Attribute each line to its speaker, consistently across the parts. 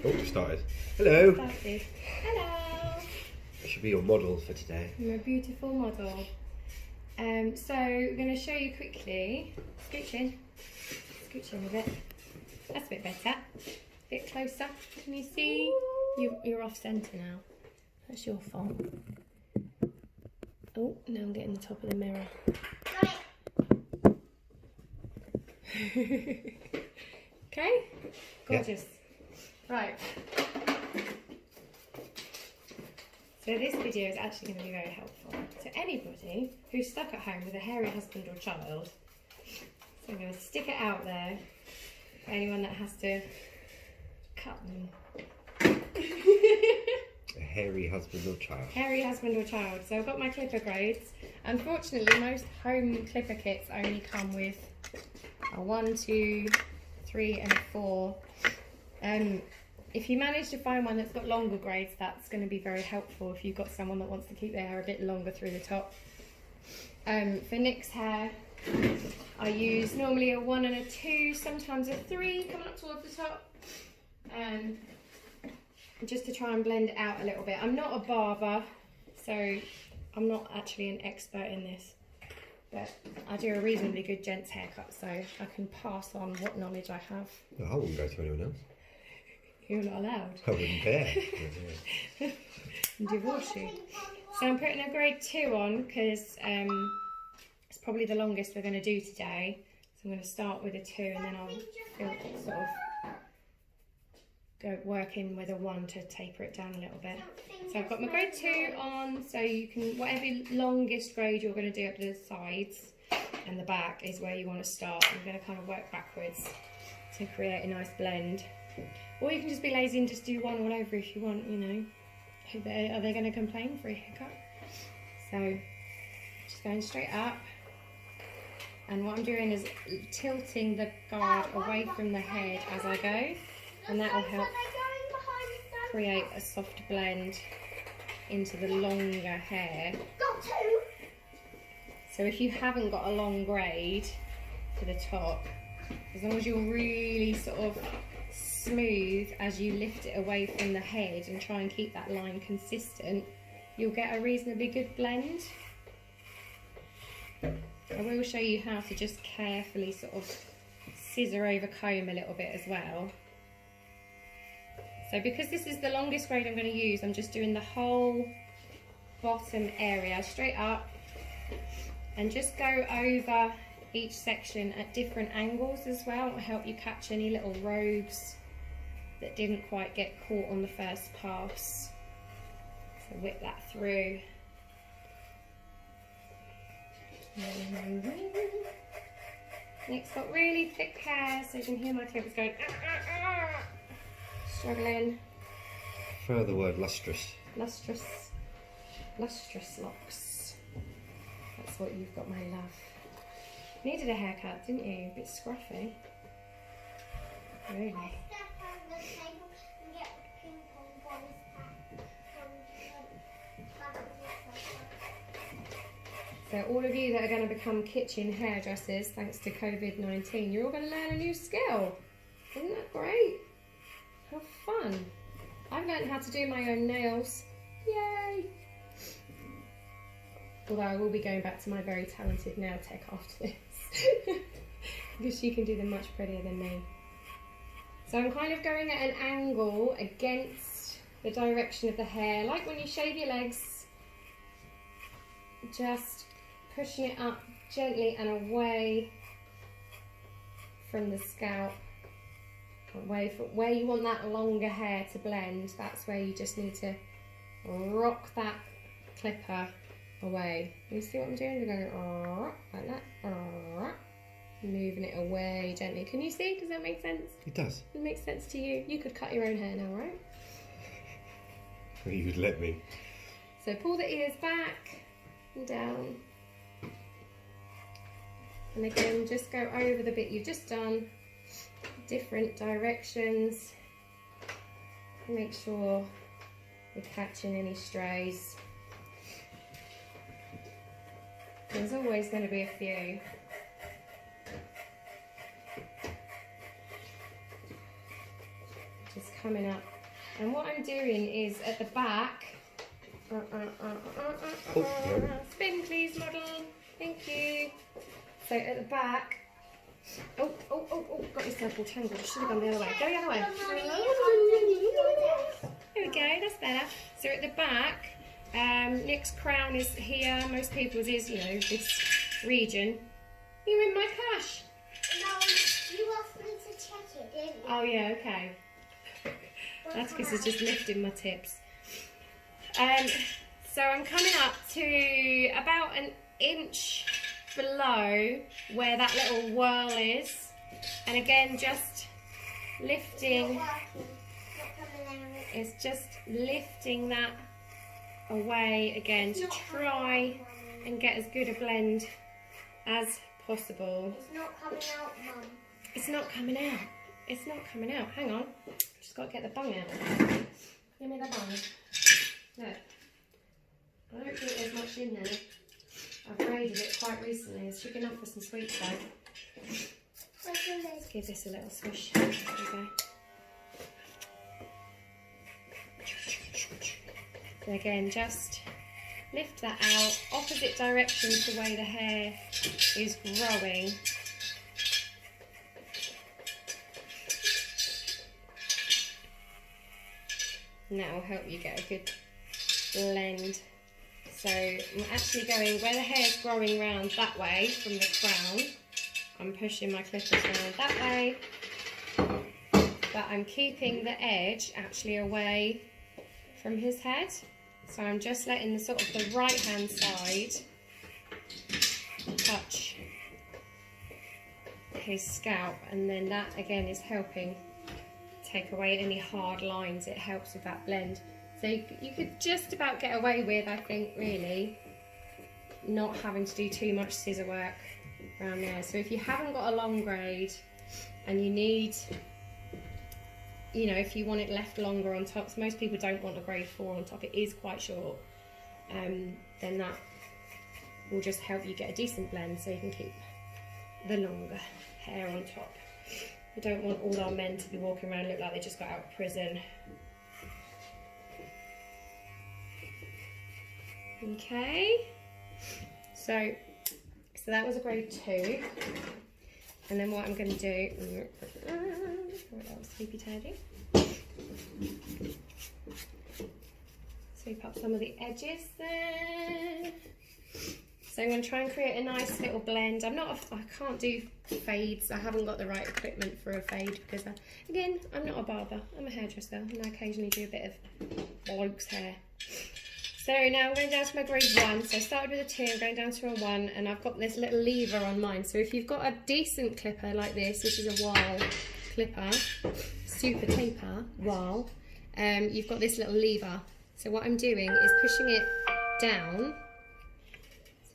Speaker 1: Oh, we started. Hello.
Speaker 2: Started. Hello.
Speaker 1: I should be your model for today.
Speaker 2: I'm a beautiful model. So we're going to show you quickly. Scooch in a bit. That's a bit better. A bit closer. Can you see? You're off centre now. That's your fault. Oh, now I'm getting the top of the mirror. Okay? Gorgeous. Yeah. Right. So this video is actually going to be very helpful to anybody who's stuck at home with a hairy husband or child. So I'm going to stick it out there for anyone that has to cut them.
Speaker 1: A hairy husband or child.
Speaker 2: Hairy husband or child. So I've got my clipper grades. Unfortunately, most home clipper kits only come with a 1, 2, 3 and a 4. If you manage to find one that's got longer grades, that's going to be very helpful if you've got someone that wants to keep their hair a bit longer through the top. For Nick's hair, I use normally a 1 and a 2, sometimes a 3 coming up towards the top, just to try and blend it out a little bit. I'm not a barber, so I'm not actually an expert in this, but I do a reasonably good gents haircut, so I can pass on what knowledge I have.
Speaker 1: No, I wouldn't go to anyone else.
Speaker 2: You're not allowed.
Speaker 1: I wouldn't dare.
Speaker 2: Divorce you. So I'm putting a grade 2 on because it's probably the longest we're going to do today. So I'm going to start with a 2 and then I'll sort of go work in with a 1 to taper it down a little bit. So I've got my grade 2 on, so you can, whatever longest grade you're going to do up the sides and the back is where you want to start. I'm going to kind of work backwards to create a nice blend. Or you can just be lazy and just do 1 all over if you want, you know. Are they going to complain for a haircut? So, just going straight up. And what I'm doing is tilting the guard away from the head as I go. And that will help create a soft blend into the longer hair. So if you haven't got a long braid for the top, as long as you're really sort of smooth as you lift it away from the head and try and keep that line consistent, you'll get a reasonably good blend. I will show you how to just carefully sort of scissor over comb a little bit as well. So because this is the longest grade I'm going to use, I'm just doing the whole bottom area straight up and just go over each section at different angles as well. It will help you catch any little robes that didn't quite get caught on the first pass. So whip that through. Nick's got really thick hair, so you can hear my clippers going struggling.
Speaker 1: Further word, lustrous.
Speaker 2: Lustrous locks. That's what you've got, my love. Needed a haircut, didn't you? A bit scruffy. Really. So all of you that are going to become kitchen hairdressers, thanks to COVID-19, you're all going to learn a new skill. Isn't that great? How fun. I've learned how to do my own nails. Yay! Although I will be going back to my very talented nail tech after this. Because she can do them much prettier than me. So I'm kind of going at an angle against the direction of the hair, like when you shave your legs. Just pushing it up gently and away from the scalp. Away from where you want that longer hair to blend, that's where you just need to rock that clipper away. You see what I'm doing? We're going like that. Moving it away gently. Can you see? Does that make sense?
Speaker 1: It does.
Speaker 2: It makes sense to you. You could cut your own hair now, right?
Speaker 1: Well, you would let me.
Speaker 2: So pull the ears back and down. And again, just go over the bit you've just done. Different directions. Make sure you're catching any strays. There's always going to be a few. just coming up. And what I'm doing is at the back, spin please model, thank you. So at the back, oh, got yourself all tangled, should have gone the other way, go the other way. There we go, that's better. So at the back, Nick's crown is here, most people's is, you know, this region. You're in my cash.
Speaker 3: No, you asked me to check it, didn't you?
Speaker 2: Oh yeah, okay. That's because it's just lifting my tips. So I'm coming up to about an inch below where that little whirl is, and again just lifting. It's just lifting that away again to try and get as good a blend as possible.
Speaker 3: It's not coming out, Mum.
Speaker 2: It's not coming out. It's not coming out. Hang on. Just got to get the bung out. Give me the bung. Look. I don't think there's much in there. I've braided it quite recently. It's big enough for some sweets though. Let's give this a little swish. There we go. So again, just lift that out, opposite direction to the way the hair is growing. And that will help you get a good blend. So I'm actually going where the hair is growing round that way from the crown. I'm pushing my clippers around that way, but I'm keeping the edge actually away from his head. So I'm just letting the sort of the right hand side touch his scalp, and then that again is helping take away any hard lines. It helps with that blend. So you could just about get away with, I think, really, not having to do too much scissor work around there. So if you haven't got a long braid and you need, you know, if you want it left longer on top, so most people don't want a grade 4 on top, it is quite short, then that will just help you get a decent blend so you can keep the longer hair on top. We don't want all our men to be walking around and look like they just got out of prison. Okay, so that was a grade 2, and then what I'm going to do, sleepy tidy, sweep up some of the edges there. So I'm going to try and create a nice little blend. I can't do fades. I haven't got the right equipment for a fade because, again, I'm not a barber. I'm a hairdresser, and I occasionally do a bit of bloke's hair. So now I'm going down to my grade 1. So I started with a 2, I'm going down to a 1, and I've got this little lever on mine. So if you've got a decent clipper like this is a Wahl clipper, super taper Wahl, you've got this little lever. So what I'm doing is pushing it down.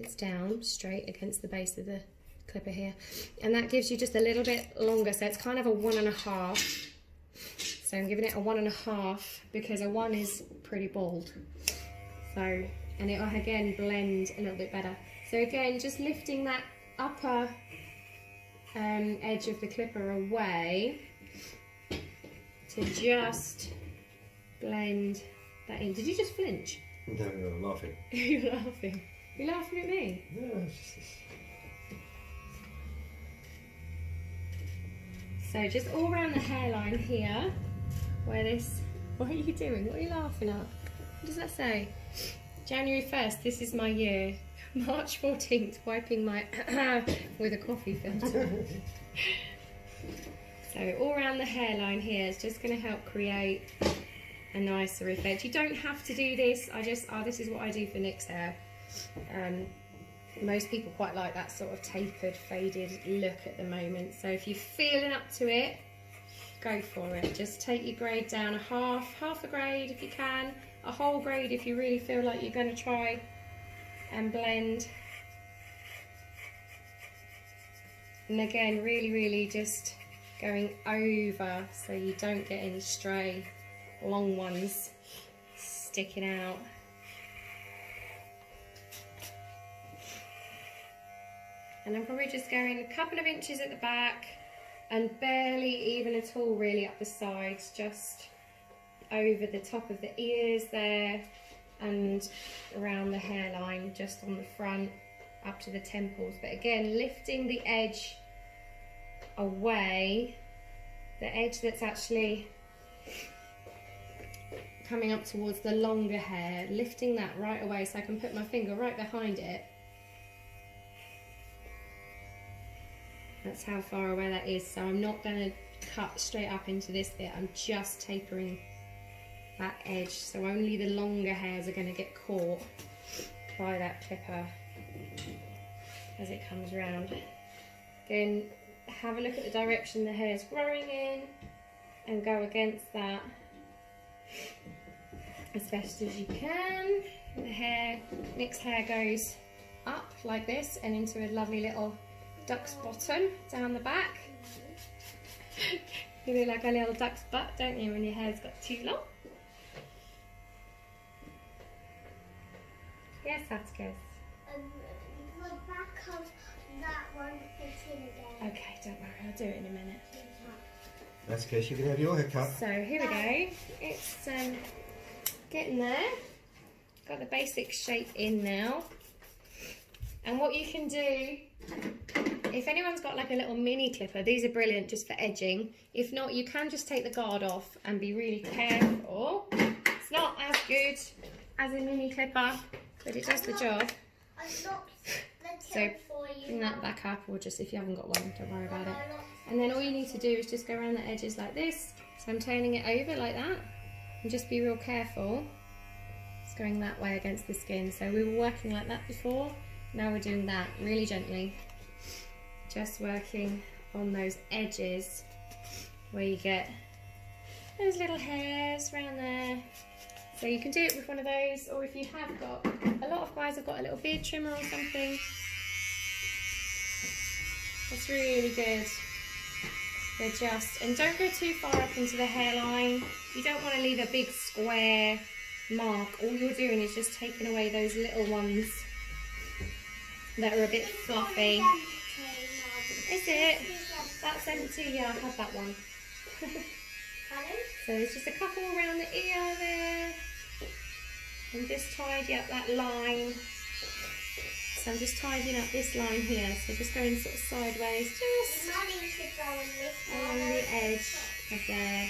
Speaker 2: It's down straight against the base of the clipper here, and that gives you just a little bit longer, so it's kind of a 1.5. So I'm giving it a 1.5 because a 1 is pretty bald. So, and it'll again blend a little bit better. So again, just lifting that upper edge of the clipper away to just blend that in. Did you just flinch?
Speaker 1: No, I'm laughing.
Speaker 2: You're laughing. You're laughing at me?
Speaker 1: No, it's just...
Speaker 2: So just all around the hairline here, where this... What are you doing? What are you laughing at? What does that say? January 1st, this is my year. March 14th, wiping my... with a coffee filter. So all around the hairline here is just going to help create a nicer effect. You don't have to do this. This is what I do for Nick's hair. Most people quite like that sort of tapered, faded look at the moment. So if you're feeling up to it, go for it. Just take your grade down a half a grade if you can, a whole grade if you really feel like you're going to try and blend. And again, really just going over so you don't get any stray long ones sticking out. And I'm probably just going a couple of inches at the back and barely even at all really up the sides, just over the top of the ears there and around the hairline, just on the front up to the temples. But again, lifting the edge away, the edge that's actually coming up towards the longer hair, lifting that right away so I can put my finger right behind it. That's how far away that is. So I'm not going to cut straight up into this bit, I'm just tapering that edge, so only the longer hairs are going to get caught by that clipper as it comes around. Again, have a look at the direction the hair's growing in and go against that as best as you can. The hair, mixed hair goes up like this and into a lovely little duck's bottom down the back. You look like a little duck's butt, don't you, when your hair's got too long? Yes, that's good.
Speaker 3: The back of that one fits in again.
Speaker 2: Okay, don't worry, I'll do it in a minute.
Speaker 1: That's because you can have your haircut.
Speaker 2: So here we go. It's getting there. Got the basic shape in now. And what you can do, if anyone's got like a little mini clipper, these are brilliant just for edging. If not, you can just take the guard off and be really careful. It's not as good as a mini clipper, but it does the job. So bring that back up, or just if you haven't got one, don't worry about it. And then all you need to do is just go around the edges like this. So I'm turning it over like that, and just be real careful. It's going that way against the skin. So we were working like that before, now we're doing that really gently. Just working on those edges where you get those little hairs around there. So you can do it with one of those, or if you have got, a lot of guys have got a little beard trimmer or something. That's really good. They're just, and don't go too far up into the hairline. You don't want to leave a big square mark. All you're doing is just taking away those little ones that are a bit fluffy. Is it? That's empty, yeah, I had that one. So there's just a couple around the ear there. And just tidy up that line. So I'm just tidying up this line here. So just going sort of sideways, just along the edge of there.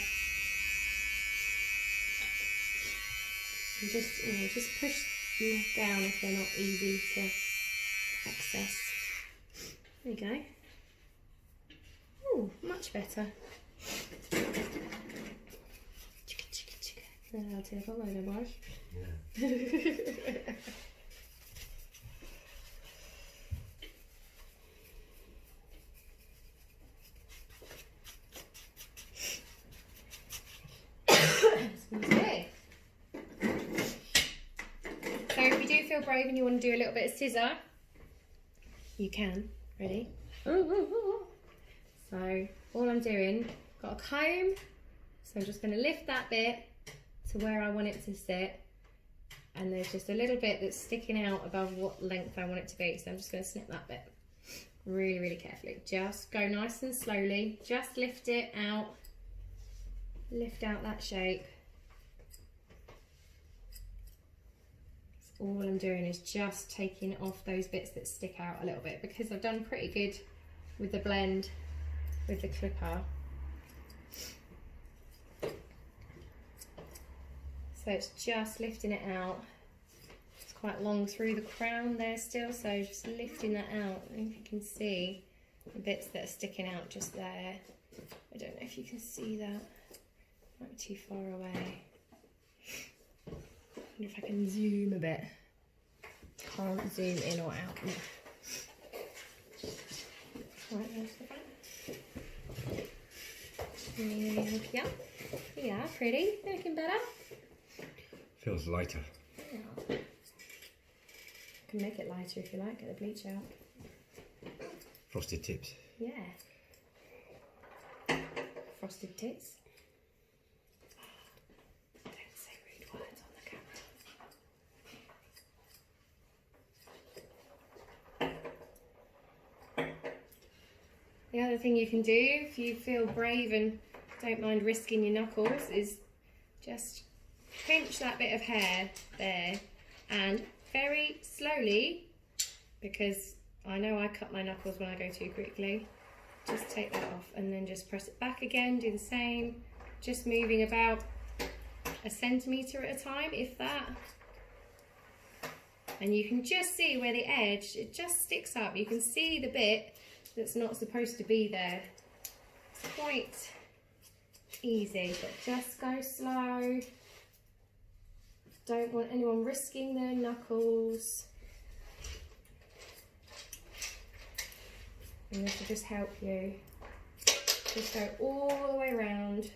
Speaker 2: And just, you know, just push them down if they're not easy to access. There you go. Ooh, much better. I'll take all over, Marsh.
Speaker 1: Yeah.
Speaker 2: So if you do feel brave and you want to do a little bit of scissor, you can. Ready? So all I'm doing, got a comb, so I'm just going to lift that bit to where I want it to sit, and there's just a little bit that's sticking out above what length I want it to be, so I'm just going to snip that bit really, really carefully. Just go nice and slowly, just lift it out, lift out that shape. All I'm doing is just taking off those bits that stick out a little bit, because I've done pretty good with the blend with the clipper. So it's just lifting it out. It's quite long through the crown there still, so just lifting that out. I don't know if you can see the bits that are sticking out just there. I don't know if you can see that. Might be too far away. I wonder if I can zoom a bit. Can't zoom in or out. Right, there's the front. Yeah, yeah, pretty. Looking better.
Speaker 1: Feels lighter.
Speaker 2: Yeah. I can make it lighter if you like, get the bleach out.
Speaker 1: Frosted tips.
Speaker 2: Yeah. Frosted tits. Don't say rude words on the camera. The other thing you can do, if you feel brave and don't mind risking your knuckles, is just pinch that bit of hair there and very slowly, because I know I cut my knuckles when I go too quickly, just take that off and then just press it back again, do the same, just moving about 1 centimetre at a time, if that. And you can just see where the edge, it just sticks up. You can see the bit that's not supposed to be there. It's quite easy, but just go slow. Don't want anyone risking their knuckles. And this will just help you. Just go all the way around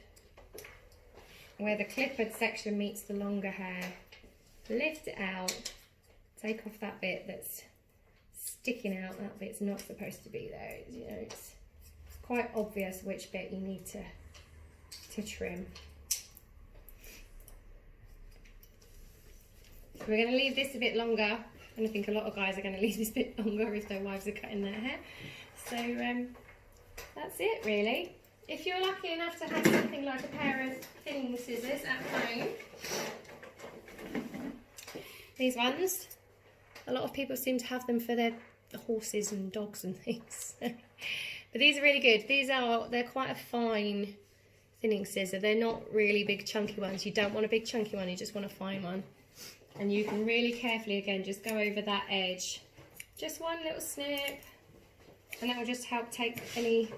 Speaker 2: where the clippered section meets the longer hair. Lift it out. Take off that bit that's sticking out. That bit's not supposed to be there. You know, it's quite obvious which bit you need to trim. So we're going to leave this a bit longer, and I think a lot of guys are going to leave this a bit longer if their wives are cutting their hair. So that's it really. If you're lucky enough to have something like a pair of thinning scissors at home, these ones, a lot of people seem to have them for their horses and dogs and things. But these are really good. They're quite a fine thinning scissor. They're not really big chunky ones. You don't want a big chunky one, you just want a fine one. And you can really carefully, again, just go over that edge. Just one little snip, and that will just help take any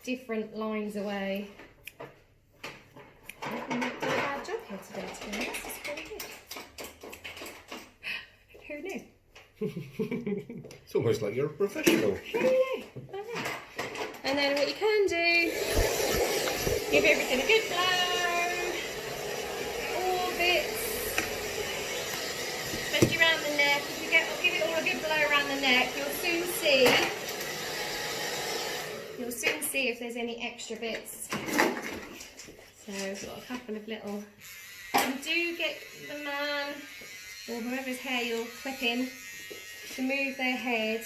Speaker 2: different lines away. I'm not doing a bad job here today, to be honest. It's pretty good. Who knew?
Speaker 1: It's almost like you're a professional.
Speaker 2: Who knew? I know. And then what you can do, give everything a good blow. All bits. Especially around the neck. If you give it all a good blow around the neck, you'll soon see if there's any extra bits. So we've got a couple of little. And do get the man or whoever's hair you're clipping to move their head,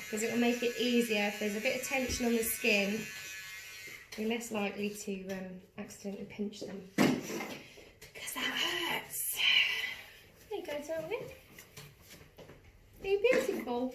Speaker 2: because it will make it easier. If there's a bit of tension on the skin, you're less likely to accidentally pinch them, because that hurts. There you go, darling. Are you beautiful?